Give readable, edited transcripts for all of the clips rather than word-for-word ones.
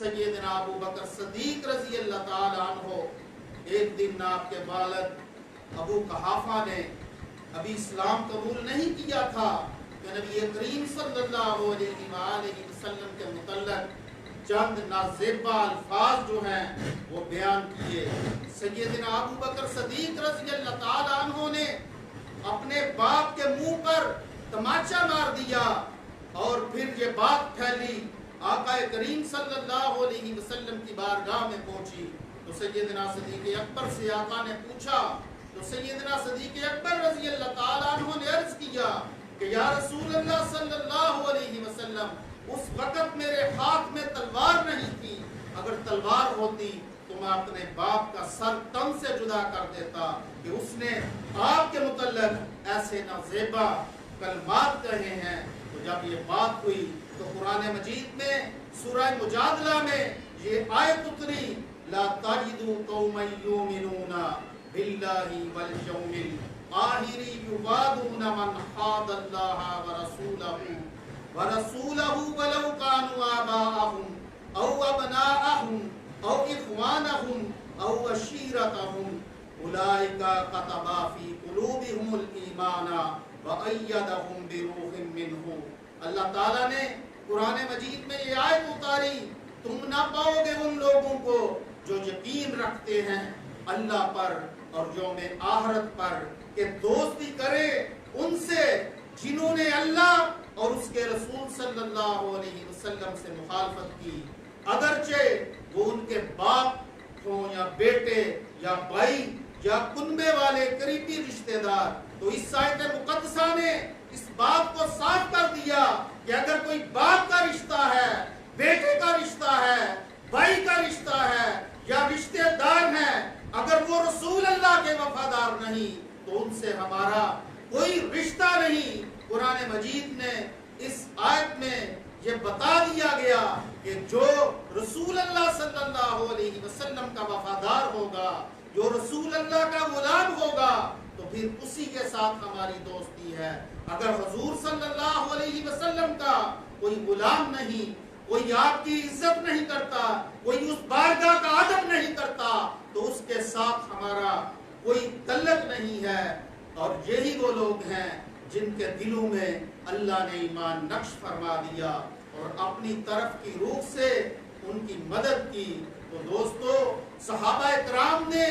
سیدنا ابو بکر صدیق رضی اللہ تعالیٰ عنہ ایک دن آپ کے والد ابو قحافہ نے ابھی اسلام قبول نہیں کیا تھا کہ نبی کریم صلی اللہ علیہ وآلہ وسلم کے متعلق چند نازیبا الفاظ جو ہیں وہ بیان کیے. سیدنا ابو بکر صدیق رضی اللہ تعالیٰ عنہ نے اپنے باپ کے منہ پر تماچا مار دیا اور پھر یہ بات پھیلی، آقا کریم صلی اللہ علیہ وسلم کی بارگاہ میں پہنچی. تو سیدنا صدیق اکبر سے آقا نے پوچھا، تو سیدنا صدیق اکبر رضی اللہ تعالیٰ عنہ نے عرض کیا کہ یا رسول اللہ صلی اللہ علیہ وسلم، اس وقت میرے ہاتھ میں تلوار نہیں تھی، اگر تلوار ہوتی تو میں اپنے باپ کا سر تن سے جدا کر دیتا کہ اس نے آپ کے متعلق ایسے نازیبا کلمات کہے ہیں. تو جب یہ بات ہوئی تو قرآن مجید میں سورہ مجادلہ میں یہ آیت اتری، لا تجدوا قوما یؤمنون باللہ والیوم الآخر یوادون من حاد اللہ ورسولہ ولو كانوا آباءهم او ابناءهم او اخوانهم او عشیرتهم اولئک كتب فی قلوبهم الایمان وأیدهم بروح منہ. اللہ تعالیٰ نے قرآن مجید میں یہ آیت اتاری، تم نہ پاؤ گے ان لوگوں کو جو یقین رکھتے ہیں اللہ پر اور یوم آخرت پر کہ دوستی کرے ان سے جنہوں نے اللہ اور اس کے رسول صلی اللہ علیہ وسلم سے مخالفت کی، اگرچہ وہ ان کے باپ ہوں یا بیٹے یا بھائی یا کنبے والے قریبی رشتہ دار. تو اس آیت مقدسہ نے اس بات کو صاف کر دیا کہ اگر کوئی باپ کا رشتہ ہے، بیٹے کا رشتہ ہے، بھائی کا رشتہ ہے یا رشتہ دار ہے، اگر وہ رسول اللہ کے وفادار نہیں تو ان سے ہمارا کوئی رشتہ نہیں. قرآن مجید نے اس آیت میں یہ بتا دیا گیا کہ جو رسول اللہ صلی اللہ علیہ وسلم کا وفادار ہوگا، جو رسول اللہ کا غلام ہوگا، تو پھر اسی کے ساتھ ہماری دوستی ہے. اگر حضور صلی اللہ علیہ وسلم کا کوئی غلام نہیں، کوئی آپ کی عزت نہیں کرتا، کوئی اس بارگاہ کا ادب نہیں کرتا، تو اس کے ساتھ ہمارا کوئی تعلق نہیں ہے. اور یہی وہ لوگ ہیں جن کے دلوں میں اللہ نے ایمان نقش فرما دیا اور اپنی طرف کی روح سے ان کی مدد کی. تو دوستو، صحابہ کرام نے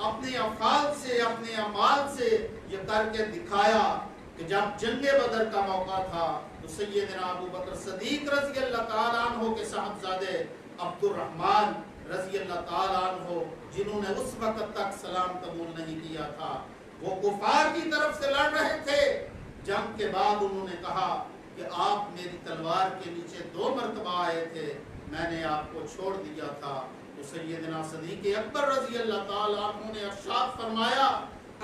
اپنے افعال سے، اپنے اعمال سے یہ کر کے دکھایا کہ جب جنگ بدر کا موقع تھا تو سیدنا ابو بکر صدیق رضی اللہ تعالیٰ عنہ کے صاحبزادے عبد الرحمن رضی اللہ تعالیٰ عنہ، جنہوں نے اس وقت تک سلام قبول نہیں کیا تھا، وہ کفار کی طرف سے لڑ رہے تھے. جنگ کے بعد انہوں نے کہا کہ آپ میری تلوار کے نیچے 2 مرتبہ آئے تھے، میں نے آپ کو چھوڑ دیا تھا. تو سیدنا صدیق اکبر رضی اللہ تعالیٰ عنہ نے ارشاد فرمایا،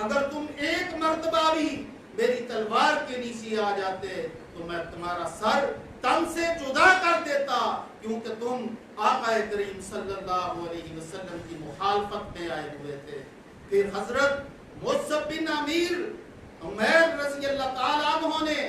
اگر تم ایک مرتبہ بھی میری تلوار کے نیچے آ جاتے تو میں تمہارا سر تن سے جدا کر دیتا، کیونکہ تم آقا کریم صلی اللہ علیہ وسلم کی مخالفت میں آئے ہوئے تھے. پھر حضرت مصعب بن عمیر رضی اللہ تعالیٰ عنہ نے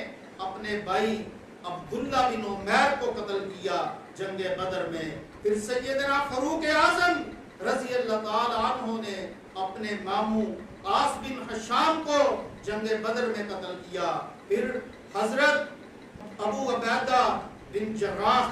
اپنے بھائی عبداللہ بن عمیر کو قتل کیا جنگ بدر میں. پھر سیدنا فاروق اعظم رضی اللہ تعالیٰ عنہ نے اپنے ماموں عاص بن حشام کو جنگ بدر میں قتل کیا. پھر حضرت ابو عبیدہ بن جراح،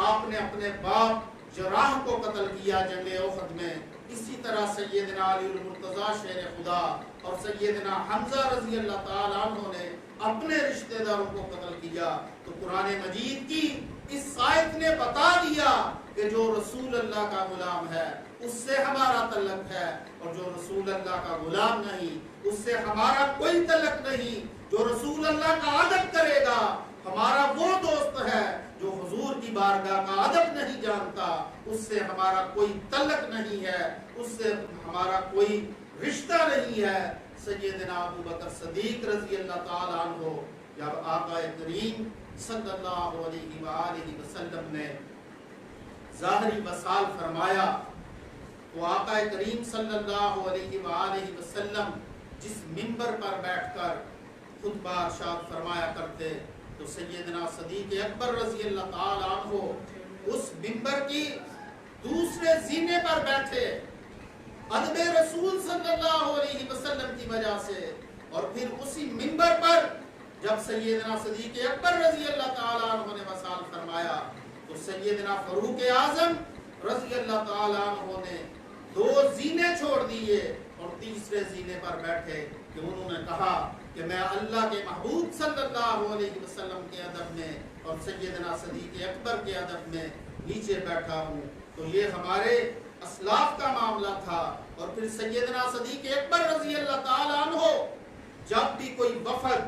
آپ نے اپنے باپ جراح کو قتل کیا جنگ احد میں. اسی طرح سیدنا علی المرتضیٰ شیر خدا اور سیدنا حمزہ رضی اللہ تعالیٰ عنہ نے اپنے رشتہ داروں کو قتل کیا. تو قرآن مجید کی اس آیت نے بتا دیا کہ جو رسول اللہ کا غلام ہے اس سے ہمارا تعلق ہے، اور جو رسول اللہ کا غلام نہیں اس سے ہمارا کوئی تعلق نہیں. جو رسول اللہ کا ادب کرے گا ہمارا وہ دوست ہے، جو حضور کی بارگاہ کا ادب نہیں جانتا اس سے ہمارا کوئی تعلق نہیں ہے، اس سے ہمارا کوئی رشتہ نہیں ہے. سیدنا ابو بکر صدیق رضی اللہ تعالیٰ عنہ جب آقا کریم صلی اللہ علیہ وآلہ وسلم نے ظاہری وصال فرمایا تو آقا کریم صلی اللہ علیہ وآلہ وسلم جس منبر پر بیٹھ کر خطبہ ارشاد فرمایا کرتے تو سیدنا صدیق اکبر رضی اللہ تعالیٰ عنہ اس منبر کی तीसरे जीने पर बैठे अदब रसूल सल्लल्लाहु अलैहि वसल्लम की वजह से। और फिर उसी मिंबर पर जब सैयदना सदीक अकबर रजी अल्लाह ताला अन्हु ने वसाल फरमाया तो सैयदना फरूक आजम रजी अल्लाह ताला अन्हु ने 2 जीने छोड़ दिए और तीसरे जीने पर बैठे कि उन्होंने कहा कि मैं अल्लाह के महबूब सल्लल्लाहु अलैहि वसल्लम के अदब में और सैयदना सदीक अकबर के अदब में नीचे बैठा हूँ। तो ये हमारे असलाफ का मामला था। और फिर सैयदना सदीक अकबर रजी अल्लाह ताला अन्हु जब भी कोई वफद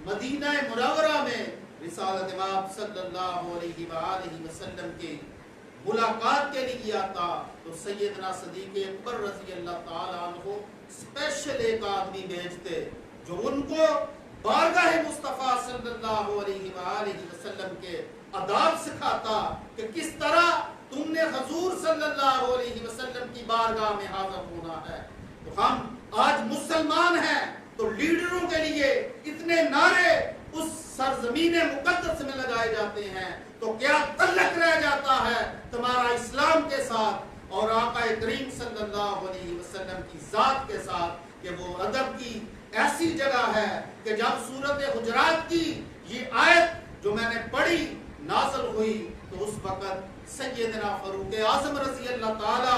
मदीना मुनव्वरा में रिसालत इमाम सल्लल्लाहु अलैहि वसल्लम की मुलाकात के लिए आता तो सैयदना सदीक अकबर रजी अल्लाह ताला अन्हु स्पेशल एक आदमी भेजते जो उनको बारगाह मुस्तफा सल्लल्लाहु अलैहि वसल्लम के आदाब सिखाता कि किस तरह तुमने हुजूर सल्लल्लाहु अलैहि वसल्लम की बारगाह में हाजिर होना है। तो हम आज मुसलमान हैं तो लीडरों के लिए इतने नारे उस सरजमीन मुकद्दस में लगाए जाते हैं तो क्या तल्लक रह जाता है तुम्हारा इस्लाम के साथ और आका करीम सल्लल्लाहु अलैहि वसल्लम की जात के साथ कि वो अदब की ऐसी जगह है कि जब सूरत हुजरात की ये आयत जो मैंने पढ़ी नाज़िल हुई तो उस वक़्त सैयदना फरूक आज़म रज़ी अल्लाह ताला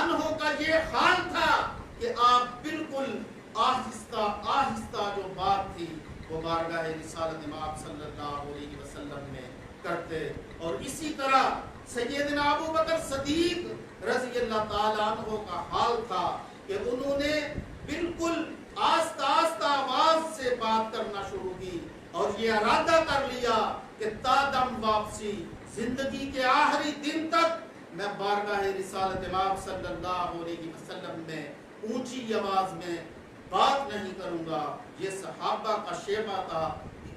अन्हु का ये हाल था कि आप बिल्कुल आहिस्ता आहिस्ता जो बात थी वो बारगाह रिसालत इमाम सल्लल्लाहु अलैहि वसल्लम में करते। और इसी तरह सैयदना अबू बकर सदीक रज़ी अल्लाह ताला अन्हु का हाल था कि उन्होंने बिल्कुल आस्ता आस्ता आवाज से बात करना शुरू की और ये इरादा कर लिया कि तादम वापसी जिंदगी के आखिरी दिन तक मैं बारगाह रिसालत इमाम सल्लल्लाहु अलैहि वसल्लम में ऊंची आवाज में बात नहीं करूंगा। ये सहाबा का शेबा था।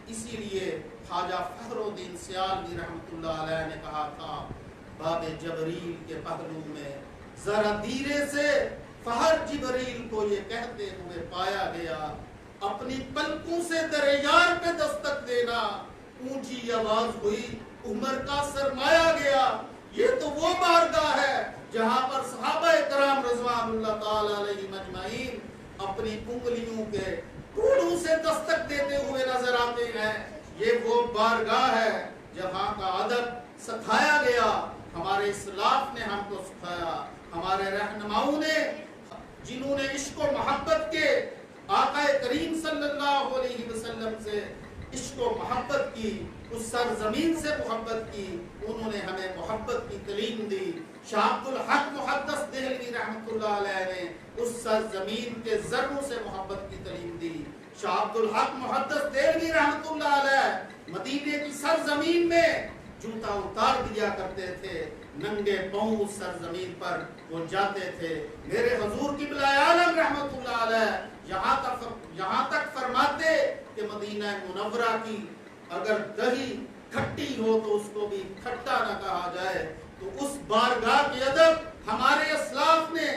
इसीलिए ख्वाजा फखरुद्दीन सियालवी रहमतुल्लाह अलैह ने कहा था बाबे जबरील के पहलू में जरा धीरे से फहर जिबरील को ये कहते हुए पाया गया अपनी पलकों से दरियार पे दस्तक देना। ऊंची आवाज हुई उमर का सरमाया गया। ये तो वो बारगाह है जहां पर सहाबा कराम रज़वानुल्लाह ताला अलैहिम अजमाइन अपनी उंगलियों के टूड़ों से दस्तक देते हुए नजर आते हैं। ये वो बारगाह है जहां का अदब सिखाया गया। हमारे इस्लाफ ने हमको सिखाया, हमारे रहनुमाओं ने जिन्होंने इश्क और मोहब्बत के आका करीम सल्लल्लाहु अलैहि वसल्लम से इश्क और मोहब्बत की, उस सरजमीन से मोहब्बत की, उन्होंने हमें मोहब्बत की तालीम दी। शाह अब्दुल हक मुहद्दिस देहलवी रहमतुल्लाह अलैह ने उस सरजमीन के जर्रों से मोहब्बत की तालीम दी। शाह अब्दुल हक मुहद्दिस देहलवी रहमतुल्लाह अलैह मदीने की सरजमीन में जूता उतार दिया करते थे, नंगे पांव सरजमीन पर वो जाते थे। मेरे हुजूर किबला आलम रहमतुल्लाह अलैह यहाँ तक फरमाते कि मदीना मुनव्वरा की अगर दही खट्टी हो तो उसको भी खट्टा न कहा जाए। तो उस बारगाह के अदब हमारे असलाफ ने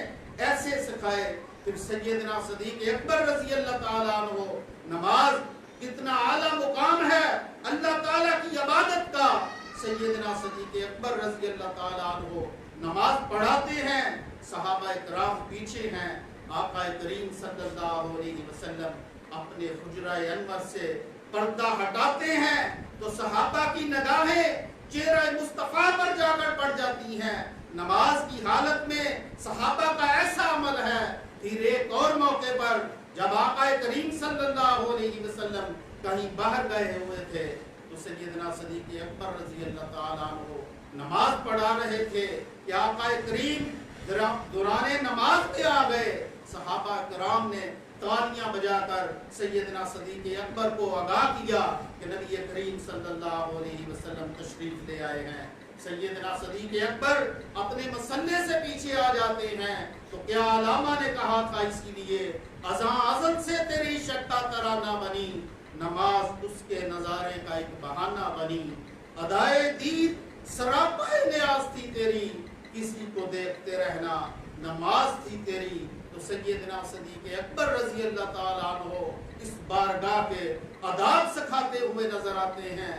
ऐसे सिखाए। फिर सैयदना सदीक अकबर रज़ी अल्लाह ताला अन्हु नमाज कितना आला मुकाम है अल्लाह ताला की इबादत का। सैयदना सदीक अकबर रज़ी अल्लाह ताला अन्हु नमाज पढ़ाते हैं, सहाबा इकराम पीछे हैं। आका करीम सल्लल्लाहु अलैहि वसल्लम अपने हुजरा अनवर से पर्दा हटाते हैं तो सहाबा की निगाहें चेहरा मुस्तफा पर जाकर पड़ जाती हैं। नमाज की हालत में सहाबा का ऐसा अमल है। फिर एक और मौके पर जब आका करीम सल्लल्लाहु अलैहि वसल्लम कहीं बाहर गए हुए थे तो सैयदना सदीक अकबर रज़ी अल्लाह ताला अन्हु नमाज पढ़ा रहे थे कि आका करीम दौराने नमाज में आ गए। सहाबा कराम ने तालियां बजाकर सैयदना सदीक अकबर को आगाह किया कि नबी करीम सल्लल्लाहु अलैहि वसल्लम तशरीफ ले आए हैं। सैयदना सदीक अकबर अपने मसल्ले से पीछे आ जाते हैं तो क्या अलामा ने कहा था, इसीलिए अज़ां अज़न से तेरी शक्का तराना बनी, नमाज उसके नजारे का एक बहाना बनी। अदाए दीद सरापाए न्याज थी तेरी, किसी को देखते रहना नमाज थी तेरी। तो सैयदना सदीक अकबर रज़ी अल्लाह ताला अन्हु इस बारगाह के आदाब सिखाते हुए नजर आते हैं।